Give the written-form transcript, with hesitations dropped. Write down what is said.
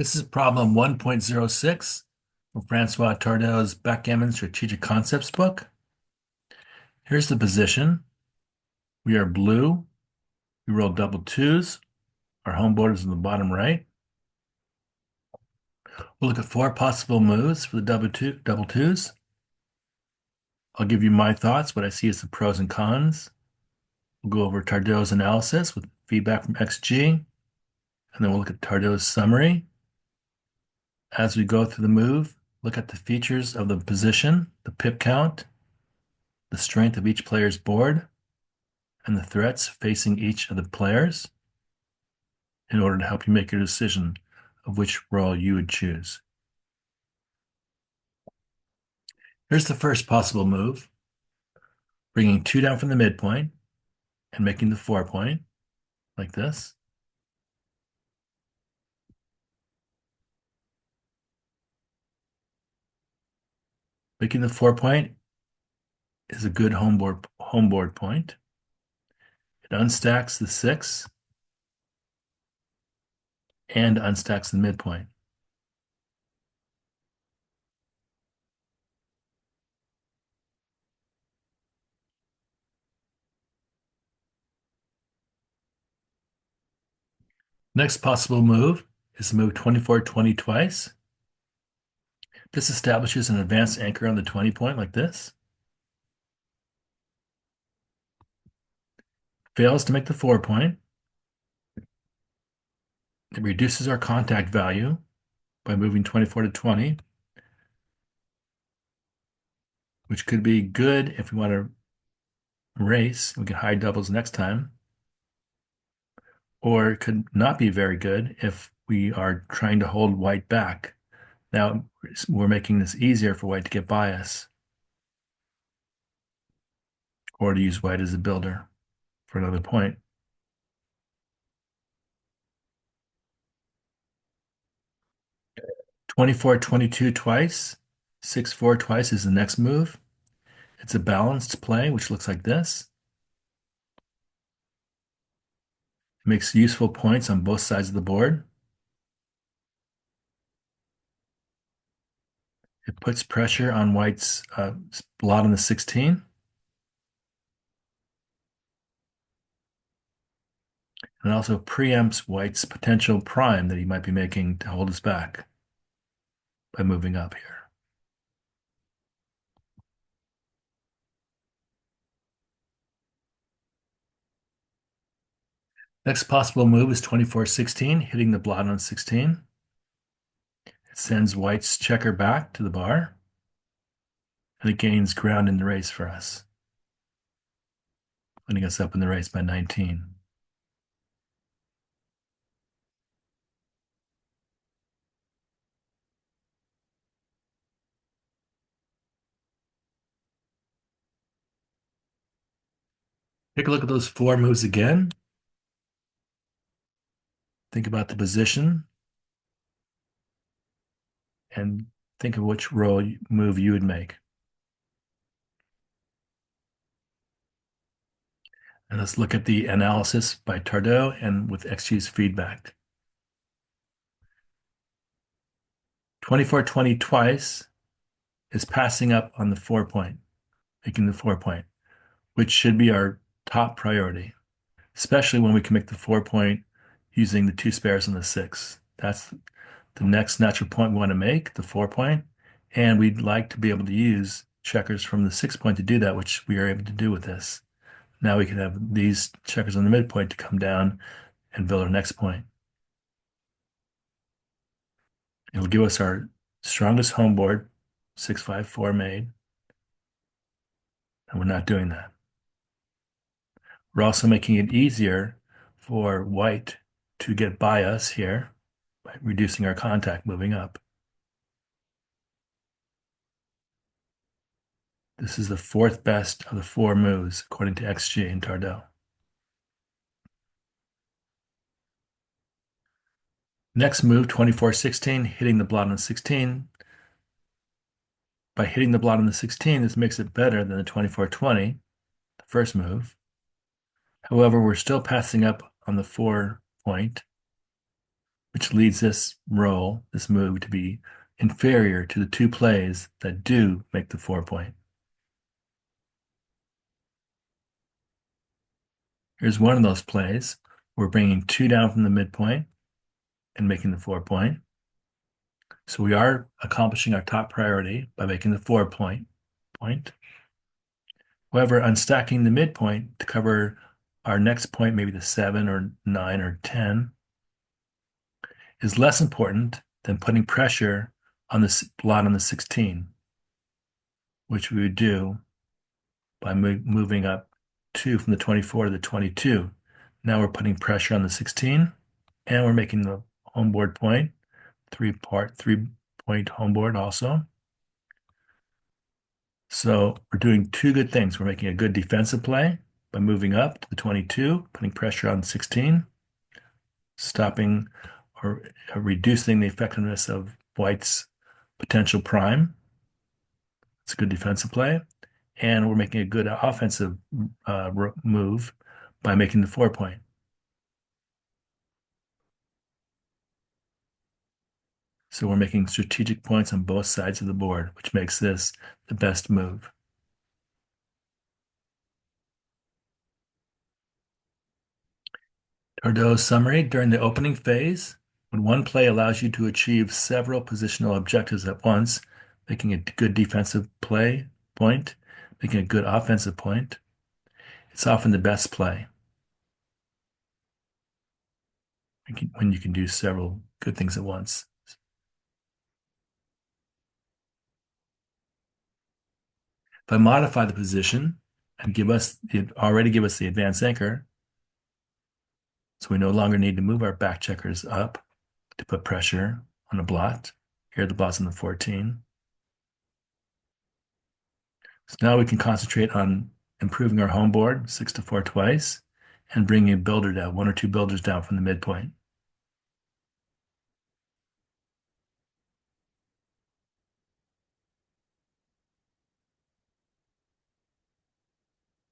This is problem 1.06 from Francois Tardieu's Backgammon Strategic Concepts book. Here's the position. We are blue. We roll double twos. Our home board is in the bottom right. We'll look at four possible moves for the double twos. I'll give you my thoughts, what I see as the pros and cons. We'll go over Tardieu's analysis with feedback from XG, and then we'll look at Tardieu's summary. As we go through the move, look at the features of the position, the pip count, the strength of each player's board, and the threats facing each of the players in order to help you make your decision of which role you would choose. Here's the first possible move, bringing two down from the midpoint and making the 4-point like this. Making the 4-point is a good homeboard point. It unstacks the 6 and unstacks the midpoint. Next possible move is to move 24-20 twice. This establishes an advanced anchor on the 20-point like this. Fails to make the 4-point. It reduces our contact value by moving 24-20, which could be good if we want to race. We can hide doubles next time. Or it could not be very good if we are trying to hold white back. Now we're making this easier for white to get by us, or to use white as a builder for another point. 24-22 twice, 6-4 twice is the next move. It's a balanced play, which looks like this. It makes useful points on both sides of the board. It puts pressure on white's blot on the 16. And also preempts white's potential prime that he might be making to hold us back by moving up here. Next possible move is 24-16, hitting the blot on 16. It sends white's checker back to the bar, and it gains ground in the race for us, putting us up in the race by 19. Take a look at those four moves again. Think about the position and think of which move you would make. And let's look at the analysis by Tardieu and with XG's feedback. 24-20 twice is passing up on the 4-point, making the 4-point, which should be our top priority, especially when we can make the 4-point using the two spares and the 6. That's the next natural point we want to make, the 4-point, and we'd like to be able to use checkers from the 6-point to do that, which we are able to do with this. Now we can have these checkers on the midpoint to come down and build our next point. It'll give us our strongest home board, 6-5-4 made, and we're not doing that. We're also making it easier for white to get by us here by reducing our contact moving up. This is the fourth best of the four moves, according to XG and Tardieu. Next move, 24-16, hitting the blot on the 16. By hitting the blot on the 16, this makes it better than the 24-20, the first move. However, we're still passing up on the 4-point. which leads this roll, this move, to be inferior to the two plays that do make the 4-point. Here's one of those plays. We're bringing 2 down from the midpoint and making the 4-point. So we are accomplishing our top priority by making the 4-point. However, unstacking the midpoint to cover our next point, maybe the 7 or 9 or 10, is less important than putting pressure on the blot on the 16, which we would do by moving up 2 from the 24 to the 22. Now we're putting pressure on the 16, and we're making the homeboard point, 3-point homeboard also. So we're doing two good things. We're making a good defensive play by moving up to the 22, putting pressure on 16, stopping or reducing the effectiveness of White's potential prime. It's a good defensive play. And we're making a good offensive move by making the 4-point. So we're making strategic points on both sides of the board, which makes this the best move. Tardieu's summary: during the opening phase, when one play allows you to achieve several positional objectives at once, making a good defensive play point, making a good offensive point, it's often the best play when you can do several good things at once. If I modify the position and already give us the advanced anchor, so we no longer need to move our back checkers up to put pressure on the blot. Here the blot's on the 14. So now we can concentrate on improving our home board 6 to 4 twice and bringing a builder down, 1 or 2 builders down from the midpoint.